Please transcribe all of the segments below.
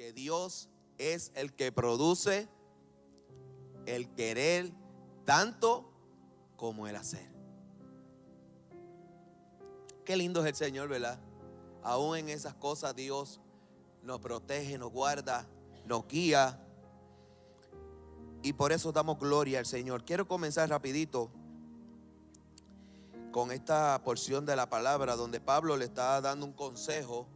porque Dios es el que produce el querer tanto como el hacer. Qué lindo es el Señor, ¿verdad? Aún en esas cosas Dios nos protege, nos guarda, nos guía. Y por eso damos gloria al Señor. Quiero comenzar rapidito con esta porción de la palabra donde Pablo le está dando un consejo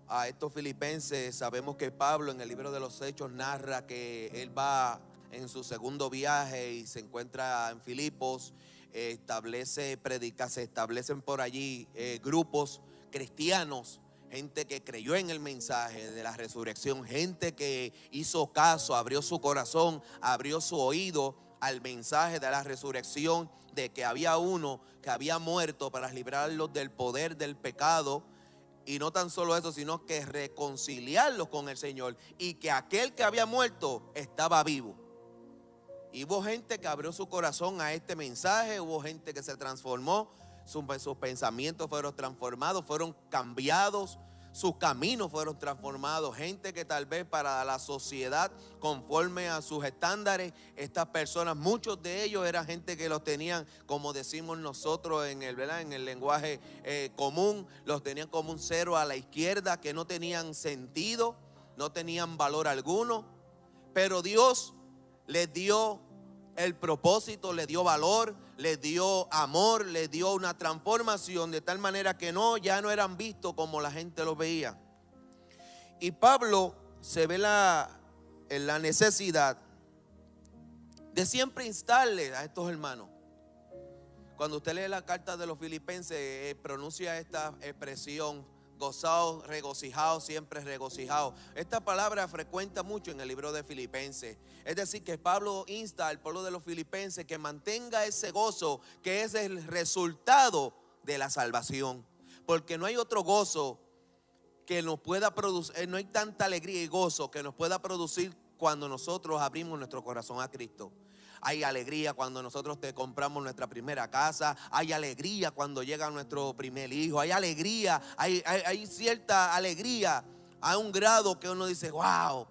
a estos filipenses. Sabemos que Pablo en el libro de los Hechos narra que él va en su segundo viaje y se encuentra en Filipos, se establecen por allí grupos cristianos, gente que creyó en el mensaje de la resurrección, gente que hizo caso, abrió su corazón, abrió su oído al mensaje de la resurrección, de que había uno que había muerto para librarlos del poder del pecado. Y no tan solo eso, sino que reconciliarlos con el Señor, y que aquel que había muerto estaba vivo. Y hubo gente que abrió su corazón a este mensaje, hubo gente que se transformó, sus pensamientos fueron transformados, fueron cambiados, sus caminos fueron transformados. Gente que tal vez para la sociedad, conforme a sus estándares, estas personas, muchos de ellos eran gente que los tenían, como decimos nosotros en el lenguaje común, los tenían como un cero a la izquierda, que no tenían sentido, no tenían valor alguno. Pero Dios les dio el propósito, les dio valor, les dio amor, les dio una transformación de tal manera que ya no eran vistos como la gente los veía. Y Pablo se ve en la necesidad de siempre instarle a estos hermanos. Cuando usted lee la carta de los filipenses, pronuncia esta expresión: gozaos, regocijaos, siempre regocijaos. Esta palabra frecuenta mucho en el libro de Filipenses. Es decir, que Pablo insta al pueblo de los filipenses que mantenga ese gozo, que es el resultado de la salvación. Porque no hay otro gozo que nos pueda producir, no hay tanta alegría y gozo que nos pueda producir cuando nosotros abrimos nuestro corazón a Cristo. Hay alegría cuando nosotros compramos nuestra primera casa. Hay alegría cuando llega nuestro primer hijo. Hay alegría, hay cierta alegría a un grado que uno dice: wow,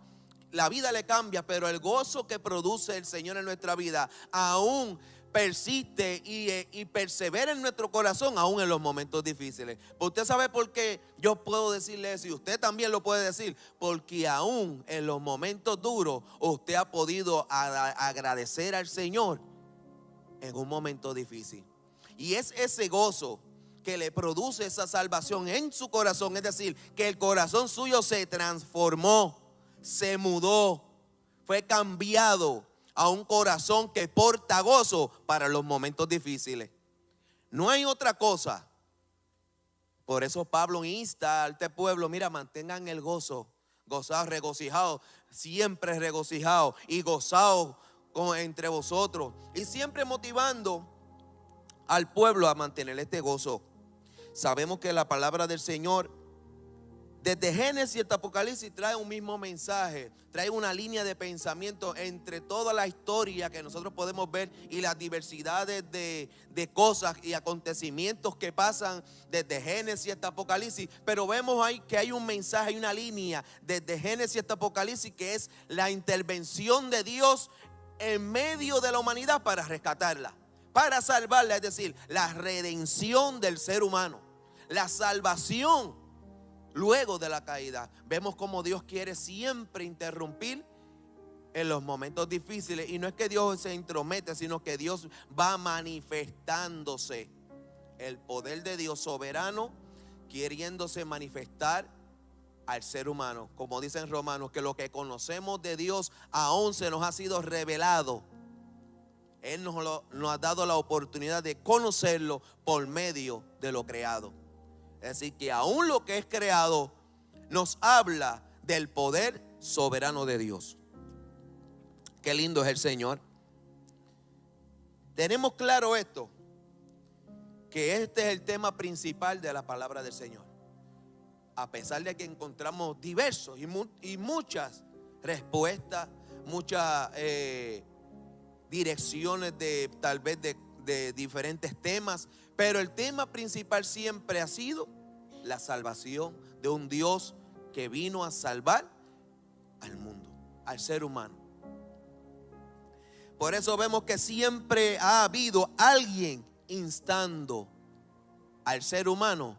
la vida le cambia. Pero el gozo que produce el Señor en nuestra vida aún persiste y persevera en nuestro corazón, aún en los momentos difíciles. Usted sabe por qué yo puedo decirle eso, y usted también lo puede decir: porque aún en los momentos duros usted ha podido agradecer al Señor en un momento difícil. Y es ese gozo que le produce esa salvación en su corazón. Es decir, que el corazón suyo se transformó, se mudó, fue cambiado a un corazón que porta gozo para los momentos difíciles. No hay otra cosa. Por eso Pablo insta a este pueblo: mira, mantengan el gozo, gozaos, regocijaos, siempre regocijaos y gozaos entre vosotros. Y siempre motivando al pueblo a mantener este gozo. Sabemos que la palabra del Señor, desde Génesis hasta Apocalipsis, trae un mismo mensaje, trae una línea de pensamiento entre toda la historia que nosotros podemos ver y las diversidades de cosas y acontecimientos que pasan desde Génesis hasta Apocalipsis. Pero vemos ahí que hay un mensaje, hay una línea desde Génesis hasta Apocalipsis, que es la intervención de Dios en medio de la humanidad para rescatarla, para salvarla. Es decir, la redención del ser humano, la salvación luego de la caída. Vemos cómo Dios quiere siempre interrumpir en los momentos difíciles. Y no es que Dios se intromete, sino que Dios va manifestándose. El poder de Dios soberano queriéndose manifestar al ser humano. Como dicen Romanos, que lo que conocemos de Dios aún se nos ha sido revelado. Él nos ha dado la oportunidad de conocerlo por medio de lo creado. Es decir, que aún lo que es creado nos habla del poder soberano de Dios. Qué lindo es el Señor. Tenemos claro esto, que este es el tema principal de la palabra del Señor. A pesar de que encontramos diversos y muchas respuestas, muchas direcciones tal vez de diferentes temas, pero el tema principal siempre ha sido la salvación de un Dios que vino a salvar al mundo, al ser humano. Por eso vemos que siempre ha habido alguien instando al ser humano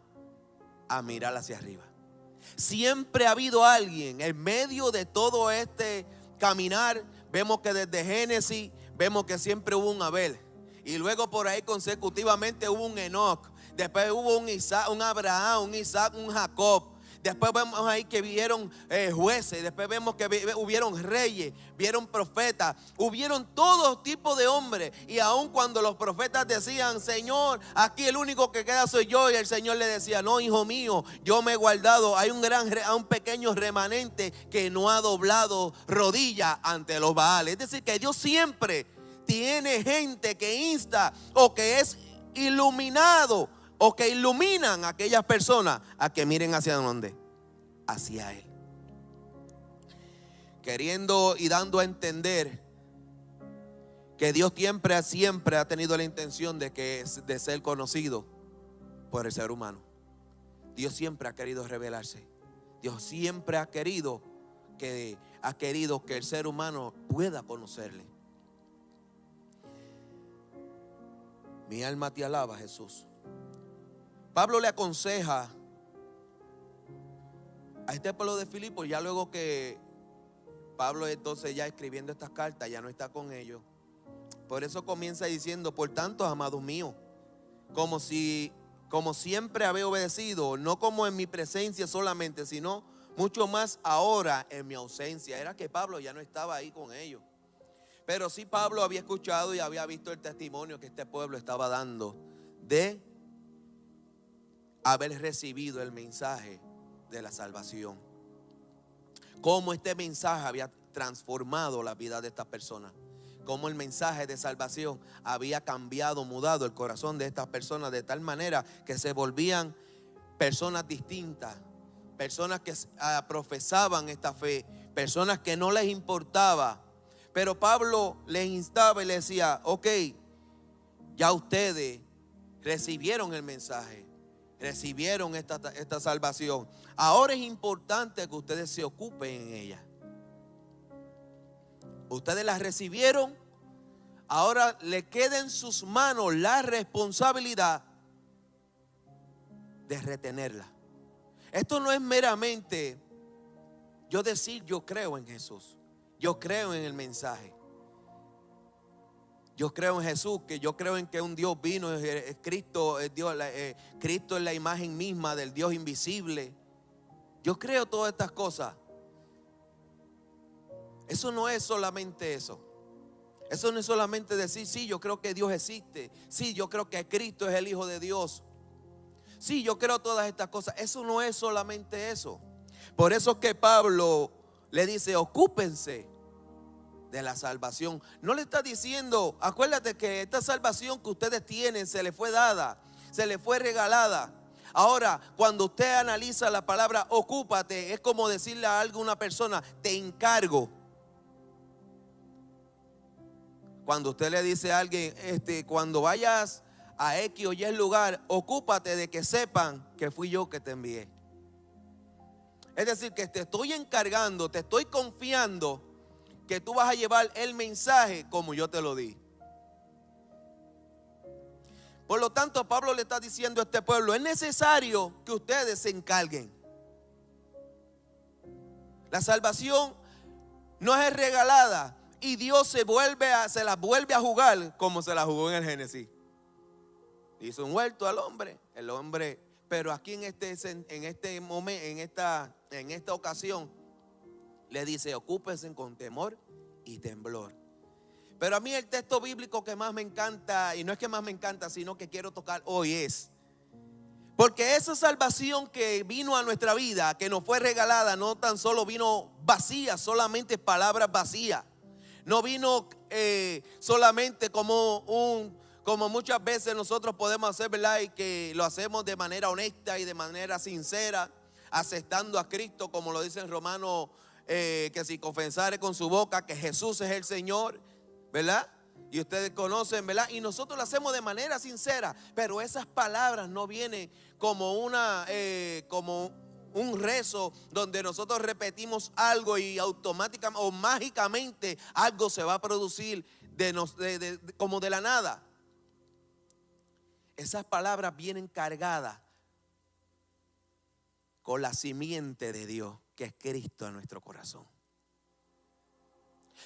a mirar hacia arriba. Siempre ha habido alguien en medio de todo este caminar. Vemos que desde Génesis vemos que siempre hubo un Abel, y luego por ahí consecutivamente hubo un Enoc, después hubo un Isaac, un Abraham, un Isaac, un Jacob. Después vemos ahí que vieron jueces, después vemos que hubieron reyes, vieron profetas, hubieron todo tipo de hombres. Y aun cuando los profetas decían: Señor, aquí el único que queda soy yo, y el Señor le decía: no, hijo mío, yo me he guardado. Hay un pequeño remanente que no ha doblado rodilla ante los Baales. Es decir, que Dios siempre tiene gente que insta o que es iluminado, o que iluminan a aquellas personas a que miren hacia dónde, hacia Él, queriendo y dando a entender que Dios siempre ha tenido la intención de ser conocido por el ser humano. Dios siempre ha querido revelarse. Dios siempre ha querido que el ser humano pueda conocerle. Mi alma te alaba, Jesús. Pablo le aconseja a este pueblo de Filipos, ya luego que Pablo entonces ya escribiendo estas cartas, ya no está con ellos. Por eso comienza diciendo: por tanto, amados míos, como siempre habéis obedecido, no como en mi presencia solamente, sino mucho más ahora en mi ausencia. Era que Pablo ya no estaba ahí con ellos, pero sí Pablo había escuchado y había visto el testimonio que este pueblo estaba dando de haber recibido el mensaje de la salvación. Cómo este mensaje había transformado la vida de estas personas. Cómo el mensaje de salvación había cambiado, mudado el corazón de estas personas de tal manera que se volvían personas distintas. Personas que profesaban esta fe. Personas que no les importaba. Pero Pablo les instaba y les decía: ok, ya ustedes recibieron el mensaje, recibieron esta salvación. Ahora es importante que ustedes se ocupen en ella. Ustedes la recibieron, ahora le queda en sus manos la responsabilidad de retenerla. Esto no es meramente yo decir: yo creo en Jesús, yo creo en el mensaje, yo creo en Jesús, que yo creo en que un Dios vino, es Cristo, es Dios, Cristo es la imagen misma del Dios invisible. Yo creo todas estas cosas. Eso no es solamente eso. Eso no es solamente decir: sí, yo creo que Dios existe. Sí, yo creo que Cristo es el Hijo de Dios. Sí, yo creo todas estas cosas. Eso no es solamente eso. Por eso es que Pablo le dice: ocúpense de la salvación. No le está diciendo: acuérdate que esta salvación que ustedes tienen se les fue dada, se les fue regalada. Ahora, cuando usted analiza la palabra ocúpate, es como decirle a alguna persona: te encargo. Cuando usted le dice a alguien: cuando vayas a X o Y lugar, ocúpate de que sepan que fui yo que te envié. Es decir, que te estoy encargando, te estoy confiando que tú vas a llevar el mensaje como yo te lo di. Por lo tanto, Pablo le está diciendo a este pueblo: es necesario que ustedes se encarguen. La salvación no es regalada, y Dios se la vuelve a jugar como se la jugó en el Génesis. Hizo un huerto al hombre, el hombre, pero aquí en este momento, en esta ocasión, le dice: ocúpense con temor y temblor. Pero a mí el texto bíblico que más me encanta, y no es que más me encanta, sino que quiero tocar hoy, es porque esa salvación que vino a nuestra vida, que nos fue regalada, no tan solo vino vacía, solamente palabras vacías. No vino solamente como muchas veces nosotros podemos hacer, ¿verdad? Y que lo hacemos de manera honesta y de manera sincera, aceptando a Cristo, como lo dice en Romanos, que si confesare con su boca que Jesús es el Señor, ¿verdad? Y ustedes conocen, ¿verdad? Y nosotros lo hacemos de manera sincera, pero esas palabras no vienen como un rezo donde nosotros repetimos algo y automáticamente o mágicamente algo se va a producir como de la nada. Esas palabras vienen cargadas con la simiente de Dios, que es Cristo en nuestro corazón.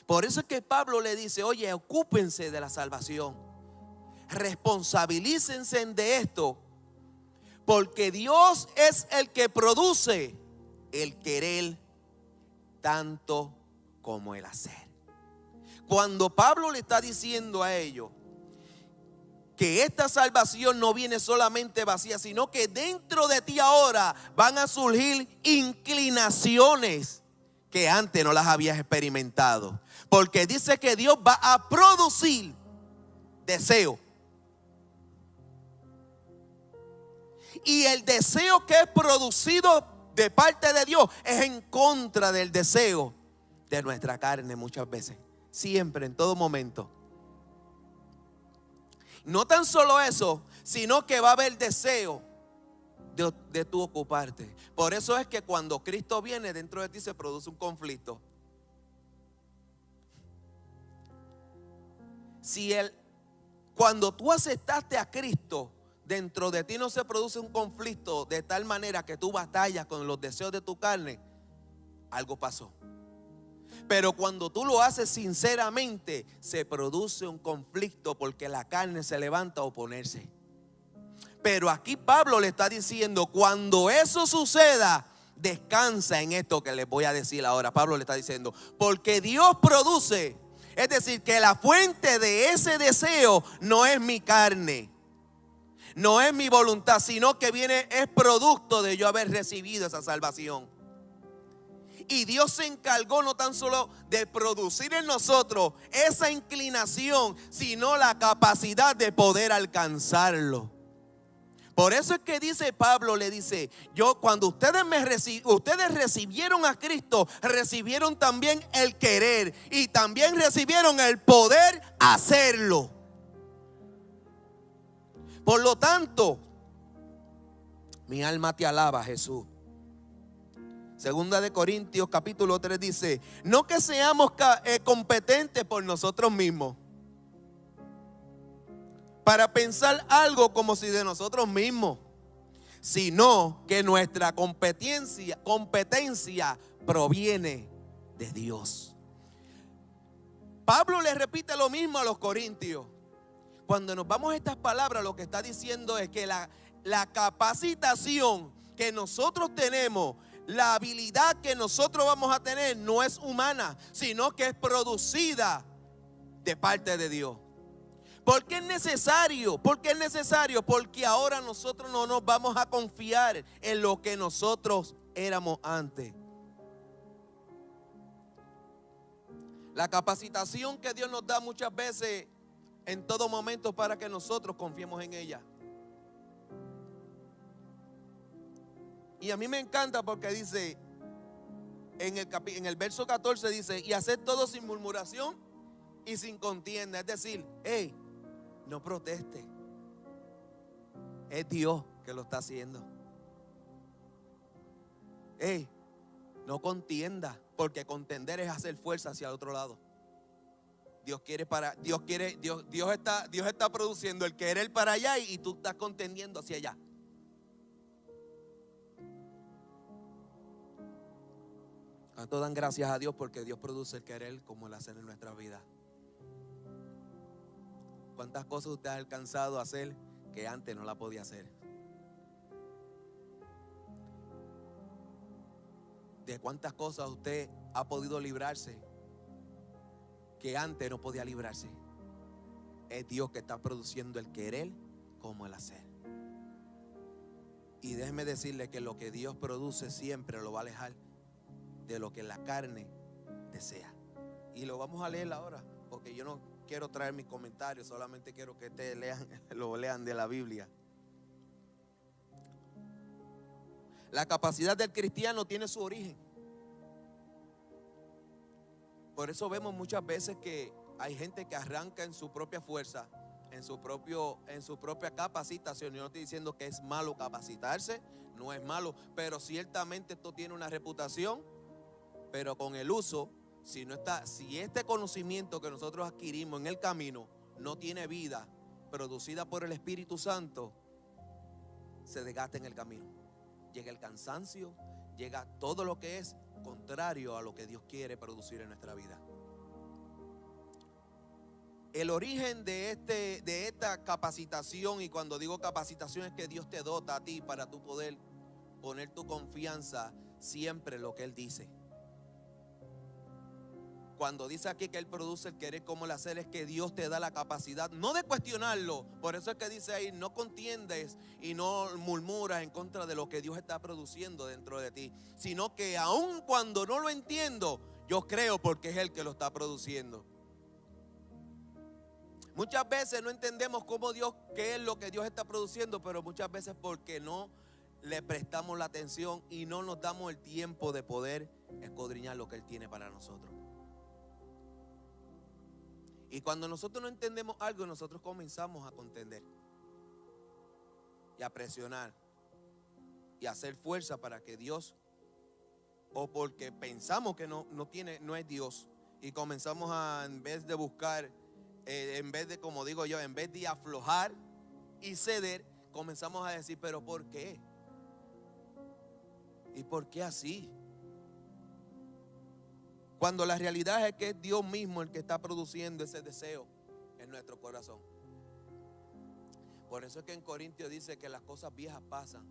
Por eso es que Pablo le dice, oye, ocúpense de la salvación, responsabilícense de esto, porque Dios es el que produce el querer tanto como el hacer. Cuando Pablo le está diciendo a ellos que esta salvación no viene solamente vacía, sino que dentro de ti ahora van a surgir inclinaciones que antes no las habías experimentado. Porque dice que Dios va a producir deseo. Y el deseo que es producido de parte de Dios es en contra del deseo de nuestra carne muchas veces. Siempre, en todo momento. No tan solo eso, sino que va a haber deseo de tú ocuparte. Por eso es que cuando Cristo viene, dentro de ti se produce un conflicto. Cuando tú aceptaste a Cristo, dentro de ti no se produce un conflicto de tal manera que tú batallas con los deseos de tu carne, algo pasó. Pero cuando tú lo haces sinceramente, se produce un conflicto porque la carne se levanta a oponerse. Pero aquí Pablo le está diciendo, cuando eso suceda, descansa en esto que les voy a decir ahora. Pablo le está diciendo, porque Dios produce, es decir, que la fuente de ese deseo no es mi carne, no es mi voluntad, sino que es producto de yo haber recibido esa salvación. Y Dios se encargó no tan solo de producir en nosotros esa inclinación, sino la capacidad de poder alcanzarlo. Por eso es que dice Pablo, le dice, cuando ustedes recibieron a Cristo, recibieron también el querer y también recibieron el poder hacerlo. Por lo tanto, mi alma te alaba, Jesús. Segunda de Corintios capítulo 3 dice, no que seamos competentes por nosotros mismos para pensar algo como si de nosotros mismos, sino que nuestra competencia proviene de Dios. Pablo le repite lo mismo a los corintios. Cuando nos vamos a estas palabras, lo que está diciendo es que la capacitación que nosotros tenemos, la habilidad que nosotros vamos a tener no es humana, sino que es producida de parte de Dios. ¿Por qué es necesario? ¿Por qué es necesario? Porque ahora nosotros no nos vamos a confiar en lo que nosotros éramos antes. La capacitación que Dios nos da muchas veces, en todo momento, para que nosotros confiemos en ella. Y a mí me encanta porque dice, en el verso 14 dice, y hacer todo sin murmuración y sin contienda. Es decir, hey, no proteste. Es Dios que lo está haciendo. Hey, no contienda, porque contender es hacer fuerza hacia el otro lado. Dios está produciendo el querer para allá y tú estás contendiendo hacia allá. ¿Cuánto dan gracias a Dios porque Dios produce el querer como el hacer en nuestra vida? ¿Cuántas cosas usted ha alcanzado a hacer que antes no la podía hacer? ¿De cuántas cosas usted ha podido librarse que antes no podía librarse? Es Dios que está produciendo el querer como el hacer. Y déjeme decirle que lo que Dios produce siempre lo va a alejar de lo que la carne desea. Y lo vamos a leer ahora, porque yo no quiero traer mis comentarios, solamente quiero que ustedes lo lean de la Biblia. La capacidad del cristiano tiene su origen. Por eso vemos muchas veces que hay gente que arranca en su propia fuerza, en su propia capacitación. Yo no estoy diciendo que es malo capacitarse, no es malo, pero ciertamente esto tiene una reputación, pero con el uso, si este conocimiento que nosotros adquirimos en el camino no tiene vida producida por el Espíritu Santo, se desgasta en el camino. Llega el cansancio, llega todo lo que es contrario a lo que Dios quiere producir en nuestra vida. El origen de esta capacitación, y cuando digo capacitación es que Dios te dota a ti para tú poder poner tu confianza siempre en lo que Él dice. Cuando dice aquí que Él produce el querer como el hacer, es que Dios te da la capacidad, no de cuestionarlo. Por eso es que dice ahí, no contiendes y no murmuras en contra de lo que Dios está produciendo dentro de ti, sino que aun cuando no lo entiendo, yo creo porque es Él que lo está produciendo. Muchas veces no entendemos qué es lo que Dios está produciendo, pero muchas veces porque no le prestamos la atención y no nos damos el tiempo de poder escudriñar lo que Él tiene para nosotros. Y cuando nosotros no entendemos algo, nosotros comenzamos a contender y a presionar y a hacer fuerza para que Dios, o porque pensamos que no es Dios, y comenzamos a, en vez de buscar, en vez de, como digo yo, en vez de aflojar y ceder, comenzamos a decir, pero ¿por qué? ¿Y por qué así? Cuando la realidad es que es Dios mismo el que está produciendo ese deseo en nuestro corazón. Por eso es que en Corintios dice que las cosas viejas pasan,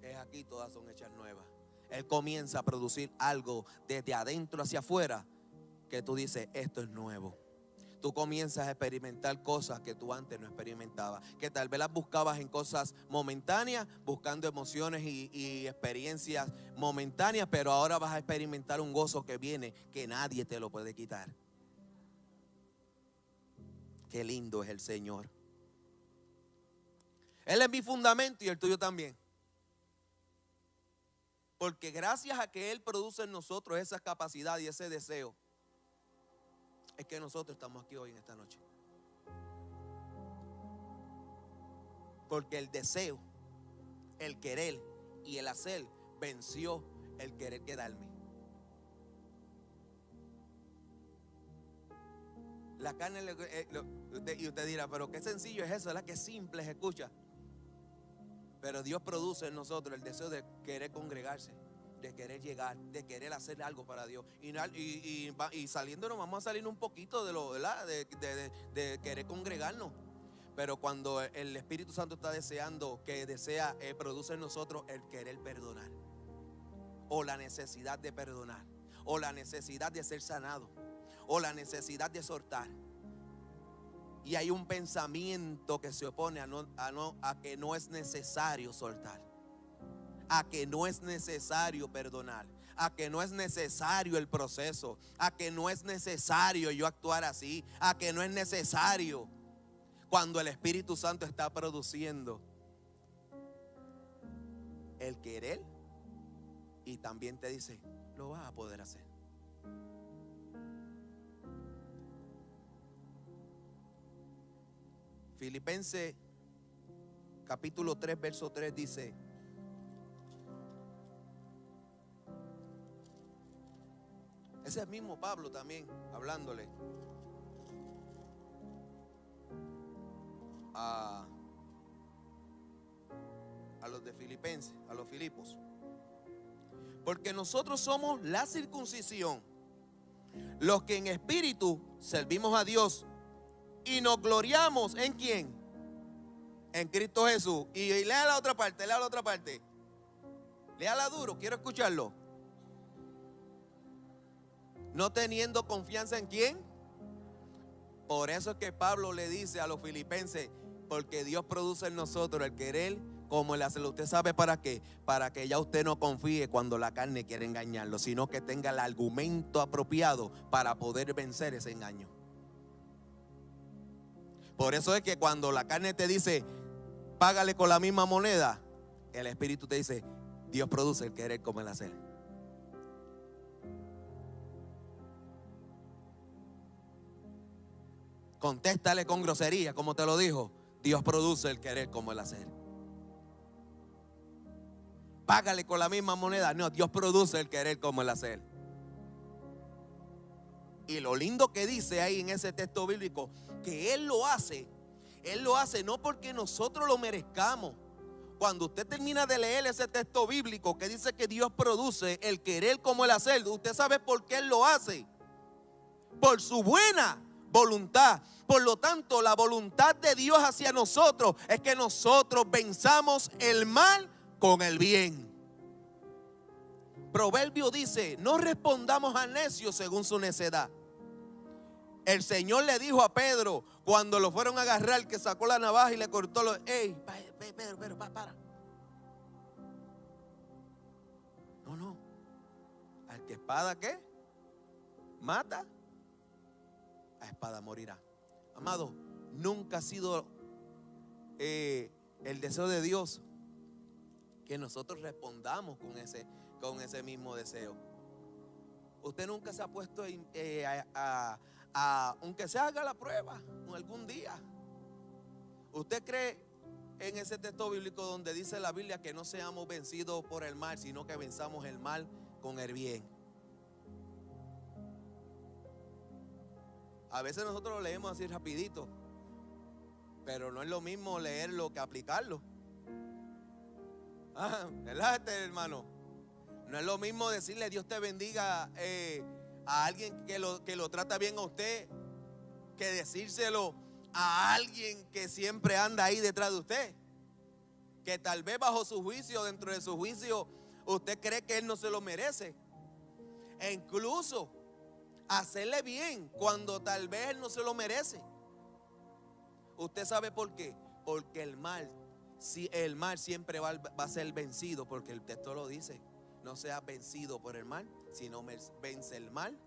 es aquí todas son hechas nuevas. Él comienza a producir algo desde adentro hacia afuera que tú dices, esto es nuevo. Tú comienzas a experimentar cosas que tú antes no experimentabas, que tal vez las buscabas en cosas momentáneas, buscando emociones y experiencias momentáneas, pero ahora vas a experimentar un gozo que viene, que nadie te lo puede quitar. Qué lindo es el Señor. Él es mi fundamento y el tuyo también. Porque gracias a que Él produce en nosotros esa capacidad y ese deseo, es que nosotros estamos aquí hoy en esta noche. Porque el deseo, el querer y el hacer venció el querer quedarme. La carne, y usted dirá, pero qué sencillo es eso, ¿verdad? Qué simple se escucha. Pero Dios produce en nosotros el deseo de querer congregarse, de querer llegar, de querer hacer algo para Dios. Y saliéndonos, vamos a salir un poquito de lo, ¿verdad? De querer congregarnos. Pero cuando el Espíritu Santo está deseando, produce en nosotros el querer perdonar, o la necesidad de perdonar, o la necesidad de ser sanado, o la necesidad de soltar. Y hay un pensamiento que se opone a que no es necesario soltar, a que no es necesario perdonar, a que no es necesario el proceso, a que no es necesario yo actuar así, a que no es necesario, cuando el Espíritu Santo está produciendo el querer y también te dice, lo vas a poder hacer. Filipenses capítulo 3 verso 3 dice, ese es el mismo Pablo también hablándole a los de Filipenses, a los Filipos. Porque nosotros somos la circuncisión, los que en espíritu servimos a Dios y nos gloriamos ¿en quién? En Cristo Jesús. Y lea la otra parte, léala duro, quiero escucharlo. No teniendo confianza en quién. Por eso es que Pablo le dice a los filipenses, porque Dios produce en nosotros el querer como el hacerlo. ¿Usted sabe para qué? Para que ya usted no confíe cuando la carne quiere engañarlo, sino que tenga el argumento apropiado para poder vencer ese engaño. Por eso es que cuando la carne te dice, págale con la misma moneda, el Espíritu te dice, Dios produce el querer como el hacer. Contéstale con grosería, como te lo dijo. Dios produce el querer como el hacer. Págale con la misma moneda. No, Dios produce el querer como el hacer. Y lo lindo que dice ahí en ese texto bíblico, que Él lo hace no porque nosotros lo merezcamos. Cuando usted termina de leer ese texto bíblico que dice que Dios produce el querer como el hacer, usted sabe por qué Él lo hace. Por su buena voluntad. Por lo tanto, la voluntad de Dios hacia nosotros es que nosotros venzamos el mal con el bien. Proverbio dice: no respondamos al necio según su necedad. El Señor le dijo a Pedro cuando lo fueron a agarrar, que sacó la navaja y le cortó los... ¡Ey, Pedro, para! No. Al que espada, ¿qué? Mata, a espada morirá. Amado, nunca ha sido el deseo de Dios que nosotros respondamos con ese mismo deseo. Usted nunca se ha puesto aunque se haga la prueba algún día. ¿Usted cree en ese texto bíblico donde dice la Biblia que no seamos vencidos por el mal, sino que venzamos el mal con el bien? A veces nosotros lo leemos así rapidito, pero no es lo mismo leerlo que aplicarlo. ¿Verdad, hermano? No es lo mismo decirle Dios te bendiga a alguien que lo trata bien a usted, que decírselo a alguien que siempre anda ahí detrás de usted, que tal vez bajo su juicio, dentro de su juicio, usted cree que él no se lo merece. E incluso hacerle bien cuando tal vez él no se lo merece. ¿Usted sabe por qué? Porque el mal siempre va a ser vencido, porque el texto lo dice: no seas vencido por el mal, sino vence el mal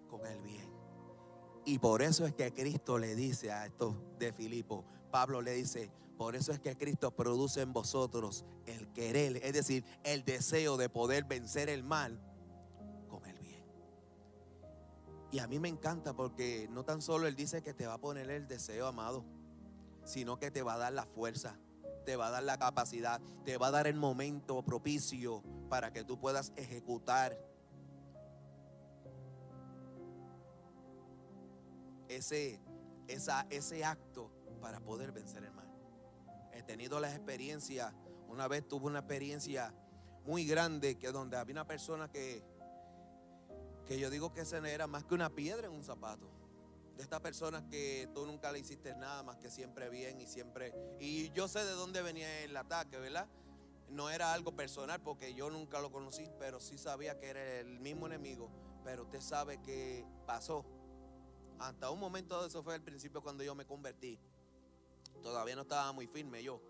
con el bien. Y por eso es que Cristo le dice a estos de Filipo, Pablo le dice: por eso es que Cristo produce en vosotros el querer, es decir, el deseo de poder vencer el mal con el bien. Y a mí me encanta porque no tan solo Él dice que te va a poner el deseo, amado, sino que te va a dar la fuerza, te va a dar la capacidad, te va a dar el momento propicio para que tú puedas ejecutar ese acto para poder vencer el mal. He tenido las experiencias. Una vez tuve una experiencia muy grande, que donde había una persona que yo digo que ese era más que una piedra en un zapato. De estas personas que tú nunca le hiciste nada más que siempre bien y yo sé de dónde venía el ataque, ¿verdad? No era algo personal porque yo nunca lo conocí, pero sí sabía que era el mismo enemigo. Pero usted sabe que pasó. Hasta un momento, eso fue el principio cuando yo me convertí. Todavía no estaba muy firme yo.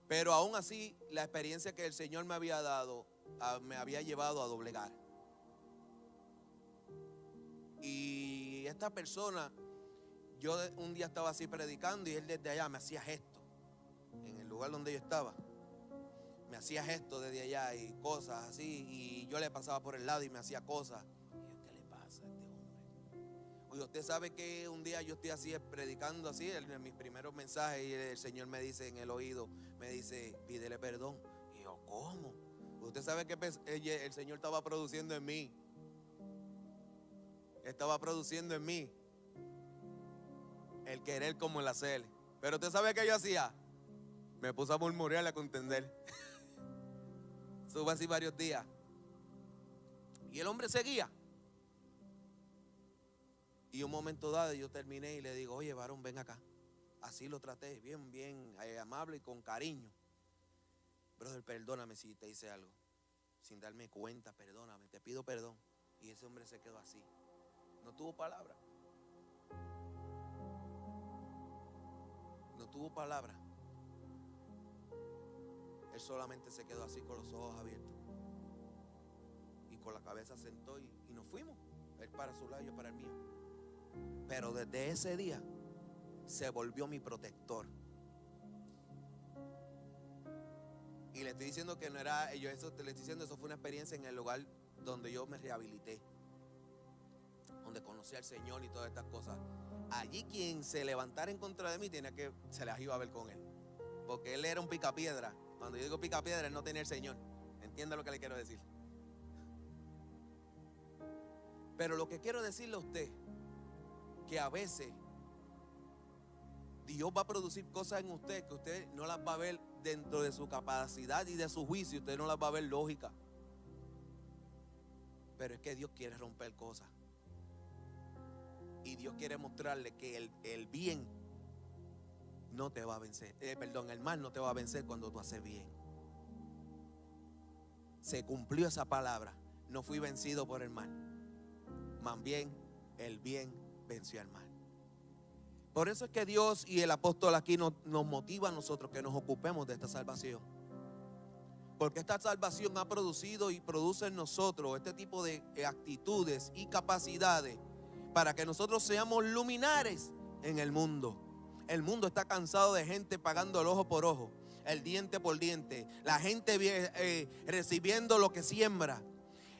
Pero aún así, la experiencia que el Señor me había dado, me había llevado a doblegar. Y esta persona, yo un día estaba así predicando y él desde allá me hacía gestos. En el lugar donde yo estaba, me hacía gestos desde allá y cosas así. Y yo le pasaba por el lado y me hacía cosas. Y yo, ¿qué le pasa a este hombre? Oye, usted sabe que un día yo estoy así predicando así, en mis primeros mensajes, y el Señor me dice en el oído, me dice: pídele perdón. Y yo, ¿cómo? Usted sabe que el Señor estaba produciendo en mí. Estaba produciendo en mí el querer como el hacer. Pero usted sabe que yo hacía, me puse a murmurar y a contender. Estuve así varios días. Y el hombre seguía. Y un momento dado yo terminé y le digo: oye, varón, ven acá. Así lo traté, bien amable y con cariño. Brother, perdóname si te hice algo. Sin darme cuenta, perdóname, te pido perdón. Y ese hombre se quedó así. No tuvo palabra. No tuvo palabra. Él solamente se quedó así con los ojos abiertos. Y con la cabeza sentó y nos fuimos. Él para su lado, yo para el mío. Pero desde ese día se volvió mi protector. Y le estoy diciendo que no era yo, eso te le estoy diciendo, eso fue una experiencia en el lugar donde yo me rehabilité. donde conocí al Señor y todas estas cosas, allí quien se levantara en contra de mí se las iba a ver con él, porque él era un picapiedra. Cuando yo digo picapiedra, él no tenía el Señor. ¿Entiende lo que le quiero decir? Pero lo que quiero decirle a usted, que a veces Dios va a producir cosas en usted que usted no las va a ver dentro de su capacidad y de su juicio. Usted no las va a ver lógica. Pero es que Dios quiere romper cosas. Y Dios quiere mostrarle que el bien no te va a vencer. El mal no te va a vencer cuando tú haces bien. Se cumplió esa palabra. No fui vencido por el mal. Más bien, el bien venció al mal. Por eso es que Dios y el apóstol aquí nos motiva a nosotros que nos ocupemos de esta salvación. Porque esta salvación ha producido y produce en nosotros este tipo de actitudes y capacidades para que nosotros seamos luminares en el mundo. El mundo está cansado de gente pagando el ojo por ojo, el diente por diente, la gente recibiendo lo que siembra.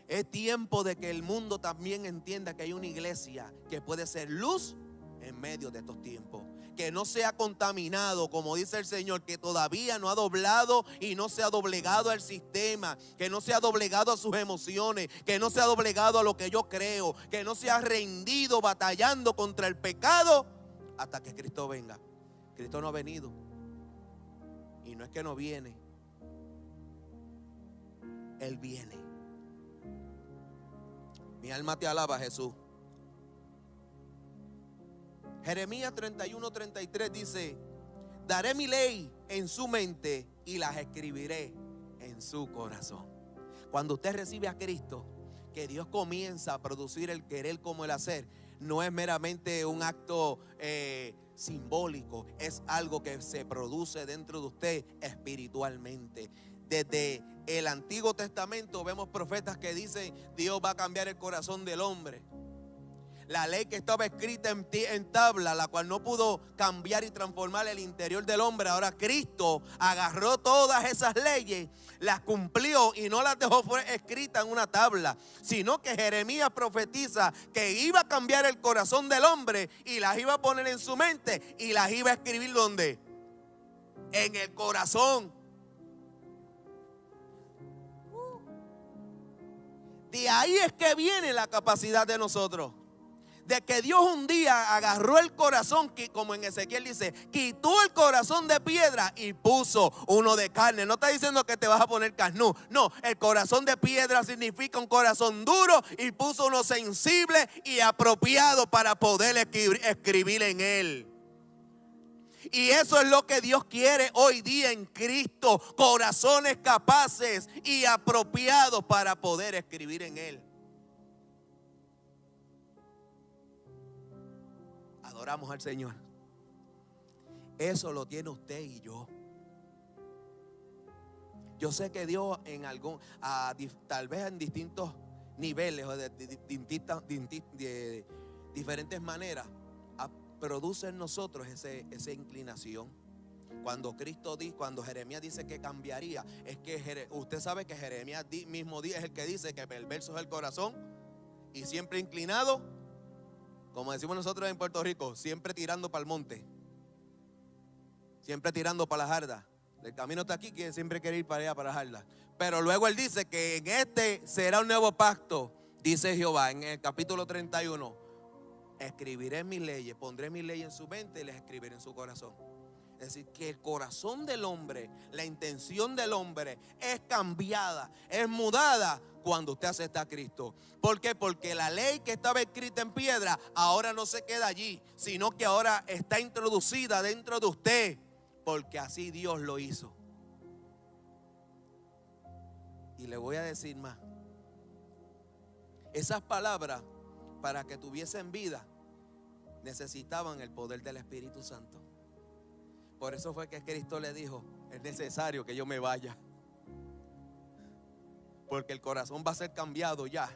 Es tiempo de que el mundo también entienda que hay una iglesia que puede ser luz en medio de estos tiempos, que no sea contaminado, como dice el Señor, que todavía no ha doblado y no se ha doblegado al sistema, que no se ha doblegado a sus emociones, que no se ha doblegado a lo que yo creo, que no se ha rendido batallando contra el pecado hasta que Cristo venga. Cristo no ha venido, y no es que no viene, Él viene. Mi alma te alaba, Jesús. Jeremías 31:33 dice: daré mi ley en su mente y las escribiré en su corazón. Cuando usted recibe a Cristo, que Dios comienza a producir el querer como el hacer, no es meramente un acto simbólico, es algo que se produce dentro de usted espiritualmente. Desde el Antiguo Testamento vemos profetas que dicen: Dios va a cambiar el corazón del hombre. La ley que estaba escrita en tabla, la cual no pudo cambiar y transformar el interior del hombre. Ahora Cristo agarró todas esas leyes, las cumplió y no las dejó escritas en una tabla, sino que Jeremías profetiza que iba a cambiar el corazón del hombre y las iba a poner en su mente y las iba a escribir ¿dónde? En el corazón. De ahí es que viene la capacidad de nosotros. De que Dios un día agarró el corazón, que como en Ezequiel dice, quitó el corazón de piedra y puso uno de carne. No está diciendo que te vas a poner carnú. No, el corazón de piedra significa un corazón duro, y puso uno sensible y apropiado para poder escribir en él. Y eso es lo que Dios quiere hoy día en Cristo: corazones capaces y apropiados para poder escribir en él. Adoramos al Señor. Eso lo tiene usted y yo. Yo sé que Dios tal vez en distintos niveles o de diferentes maneras produce en nosotros esa inclinación. Cuando Jeremías dice que cambiaría, es que usted sabe que Jeremías mismo es el que dice que perverso es el corazón y siempre inclinado, como decimos nosotros en Puerto Rico, siempre tirando para el monte, siempre tirando para la jarda. El camino está aquí, que siempre quiere ir para allá, para la jarda. Pero luego él dice que en este será un nuevo pacto, dice Jehová en el capítulo 31. Escribiré mis leyes, pondré mis leyes en su mente y les escribiré en su corazón. Es decir, que el corazón del hombre, la intención del hombre es cambiada, es mudada cuando usted acepta a Cristo. ¿Por qué? Porque la ley que estaba escrita en piedra ahora no se queda allí, sino que ahora está introducida dentro de usted, porque así Dios lo hizo. Y le voy a decir más. Esas palabras, para que tuviesen vida, necesitaban el poder del Espíritu Santo. Por eso fue que Cristo le dijo: es necesario que yo me vaya, porque el corazón va a ser cambiado ya.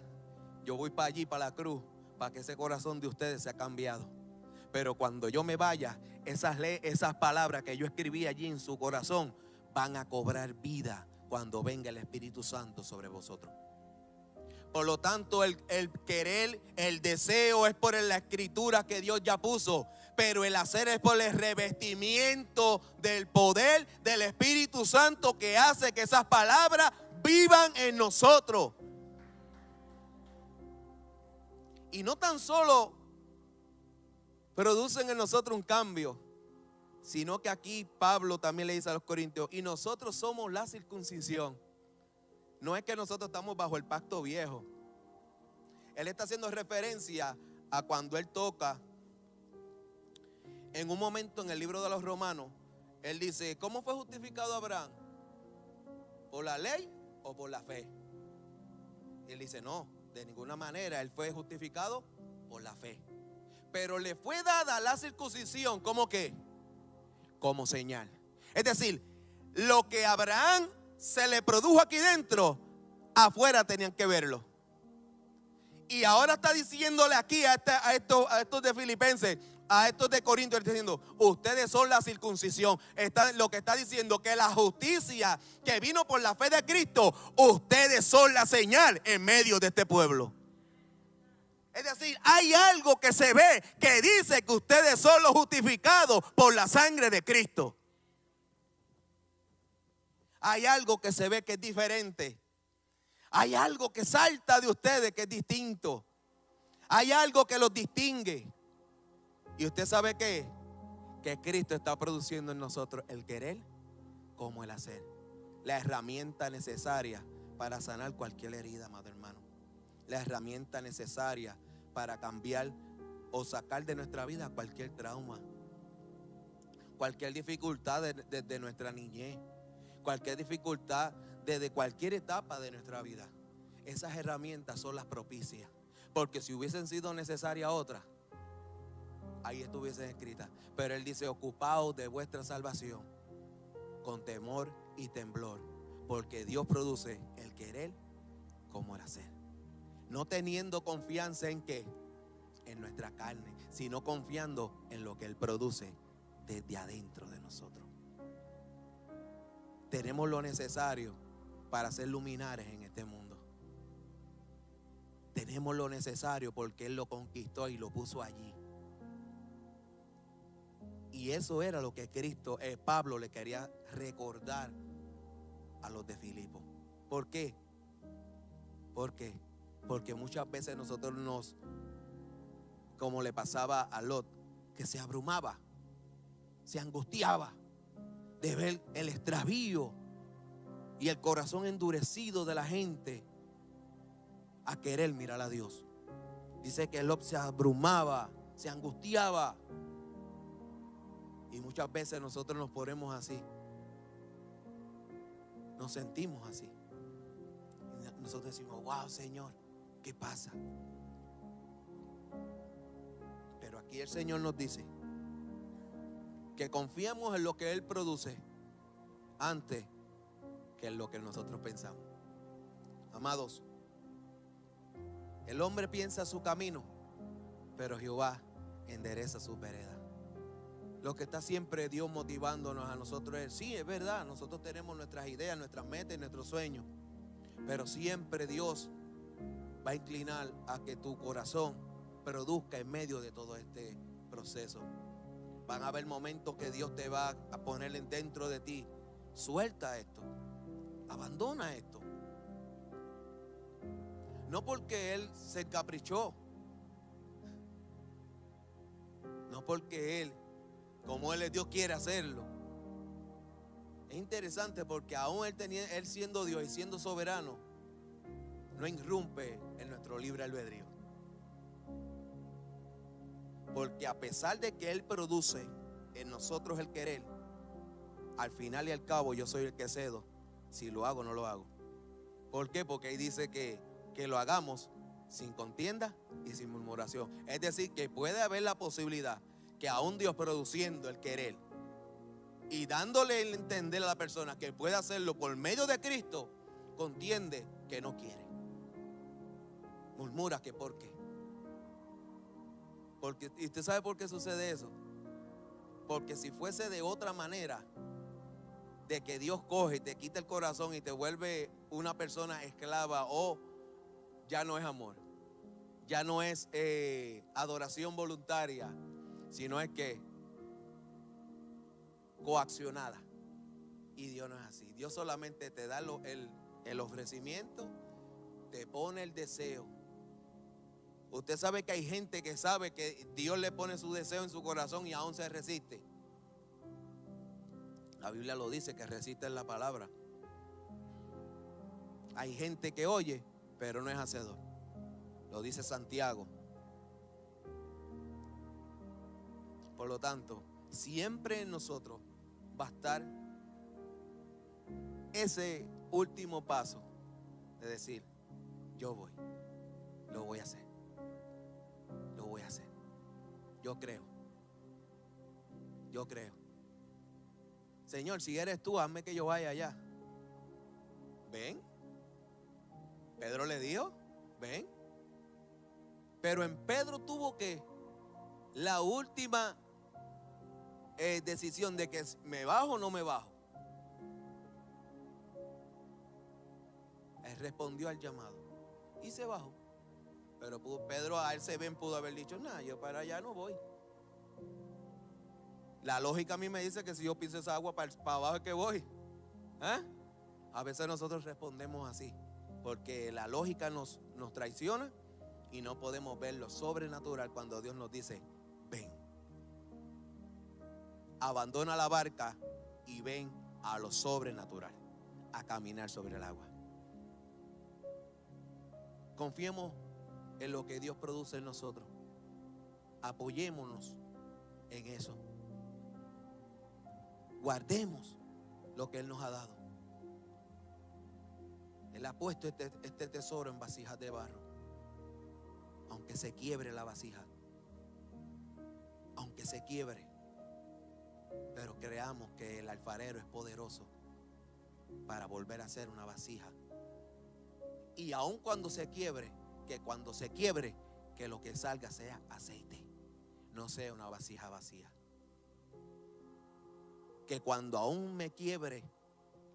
Yo voy para allí, para la cruz, para que ese corazón de ustedes sea cambiado. Pero cuando yo me vaya, esas palabras que yo escribí allí en su corazón van a cobrar vida cuando venga el Espíritu Santo sobre vosotros. Por lo tanto, el querer, el deseo es por la escritura que Dios ya puso. Pero el hacer es por el revestimiento del poder del Espíritu Santo que hace que esas palabras vivan en nosotros. Y no tan solo producen en nosotros un cambio, sino que aquí Pablo también le dice a los corintios, y nosotros somos la circuncisión. No es que nosotros estamos bajo el pacto viejo. Él está haciendo referencia a cuando él toca en un momento en el libro de los Romanos. Él dice, ¿cómo fue justificado Abraham? ¿Por la ley o por la fe? Y él dice, no, de ninguna manera. Él fue justificado por la fe. Pero le fue dada la circuncisión, ¿cómo qué? Como señal. Es decir, lo que a Abraham se le produjo aquí dentro, afuera tenían que verlo. Y ahora está diciéndole aquí a estos de Filipenses, a estos de Corintios, está diciendo, ustedes son la circuncisión. Lo que está diciendo que la justicia que vino por la fe de Cristo, ustedes son la señal en medio de este pueblo. Es decir, hay algo que se ve que dice que ustedes son los justificados por la sangre de Cristo. Hay algo que se ve que es diferente. Hay algo que salta de ustedes que es distinto. Hay algo que los distingue. ¿Y usted sabe qué? Que Cristo está produciendo en nosotros el querer como el hacer. La herramienta necesaria para sanar cualquier herida, amado hermano. La herramienta necesaria para cambiar o sacar de nuestra vida cualquier trauma, cualquier dificultad desde nuestra niñez, cualquier dificultad desde cualquier etapa de nuestra vida. Esas herramientas son las propicias, porque si hubiesen sido necesarias otras, ahí estuviesen escritas. Pero él dice, ocupaos de vuestra salvación con temor y temblor, porque Dios produce el querer como el hacer. No teniendo confianza en qué, en nuestra carne, sino confiando en lo que Él produce desde adentro de nosotros. Tenemos lo necesario para ser luminares en este mundo. Tenemos lo necesario porque Él lo conquistó y lo puso allí. Y eso era lo que Pablo le quería recordar a los de Filipo. ¿Por qué? ¿Por qué? Porque muchas veces nosotros como le pasaba a Lot, que se abrumaba, se angustiaba de ver el extravío y el corazón endurecido de la gente a querer mirar a Dios. Dice que Lot se abrumaba, se angustiaba. Y muchas veces nosotros nos ponemos así. Nos sentimos así. Y nosotros decimos, wow, Señor, ¿qué pasa? Pero aquí el Señor nos dice que confiemos en lo que Él produce antes que en lo que nosotros pensamos. Amados, el hombre piensa su camino, pero Jehová endereza su vereda. Lo que está siempre Dios motivándonos a nosotros es, sí, es verdad, nosotros tenemos nuestras ideas, nuestras metas y nuestros sueños, pero siempre Dios va a inclinar a que tu corazón produzca en medio de todo este proceso. Van a haber momentos que Dios te va a poner dentro de ti. Suelta esto, abandona esto. No porque Él se encaprichó, no porque Él, como Él es Dios, quiere hacerlo. Es interesante porque aún Él siendo Dios y siendo soberano, no irrumpe en nuestro libre albedrío. Porque a pesar de que Él produce en nosotros el querer, al final y al cabo yo soy el que cedo si lo hago o no lo hago. ¿Por qué? Porque ahí dice que lo hagamos sin contienda y sin murmuración. Es decir, que puede haber la posibilidad que aún Dios produciendo el querer y dándole el entender a la persona que puede hacerlo por medio de Cristo, contiende que no quiere. Murmura que por qué. Porque, ¿y usted sabe por qué sucede eso? Porque si fuese de otra manera, de que Dios coge y te quita el corazón y te vuelve una persona esclava o ya no es amor. Ya no es adoración voluntaria, sino es que coaccionada. Y Dios no es así. Dios solamente te da el ofrecimiento, te pone el deseo. Usted sabe que hay gente que sabe que Dios le pone su deseo en su corazón y aún se resiste. La Biblia lo dice, que resiste la palabra. Hay gente que oye, pero no es hacedor. Lo dice Santiago. Por lo tanto, siempre en nosotros va a estar ese último paso de decir, yo voy, lo voy a hacer, lo voy a hacer. Yo creo. Señor, si eres tú, hazme que yo vaya allá. Ven. Pedro le dijo, ven. Pero en Pedro tuvo que la última decisión de que me bajo o no me bajo. Él respondió al llamado y se bajó. Pero Pedro a él se ven pudo haber dicho, nada, yo para allá no voy. La lógica a mí me dice que si yo piso esa agua para abajo es que voy. A veces nosotros respondemos así, porque la lógica nos traiciona y no podemos ver lo sobrenatural cuando Dios nos dice, ven. Abandona la barca y ven a lo sobrenatural, a caminar sobre el agua. Confiemos en lo que Dios produce en nosotros. Apoyémonos en eso. Guardemos lo que Él nos ha dado. Él ha puesto este tesoro en vasijas de barro. Aunque se quiebre la vasija, aunque se quiebre, pero creamos que el alfarero es poderoso para volver a hacer una vasija. Y aun cuando se quiebre, que lo que salga sea aceite, no sea una vasija vacía. Que cuando aún me quiebre,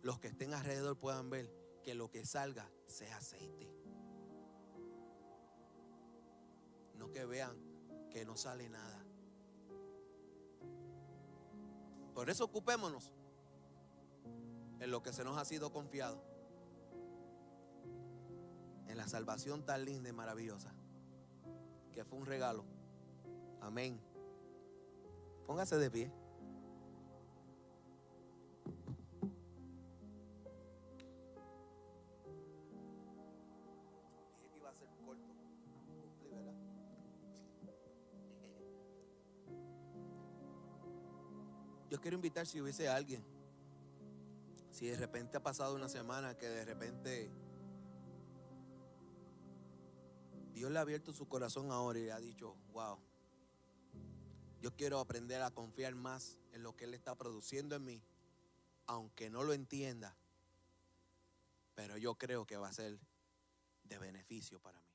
los que estén alrededor puedan ver que lo que salga sea aceite. No que vean que no sale nada. Por eso ocupémonos en lo que se nos ha sido confiado, en la salvación tan linda y maravillosa, que fue un regalo. Amén. Póngase de pie. Dije que iba a ser corto. Cumplí, ¿verdad? Yo quiero invitar, si hubiese alguien, si de repente ha pasado una semana que de repente Dios le ha abierto su corazón ahora y le ha dicho, wow, yo quiero aprender a confiar más en lo que Él está produciendo en mí, aunque no lo entienda, pero yo creo que va a ser de beneficio para mí.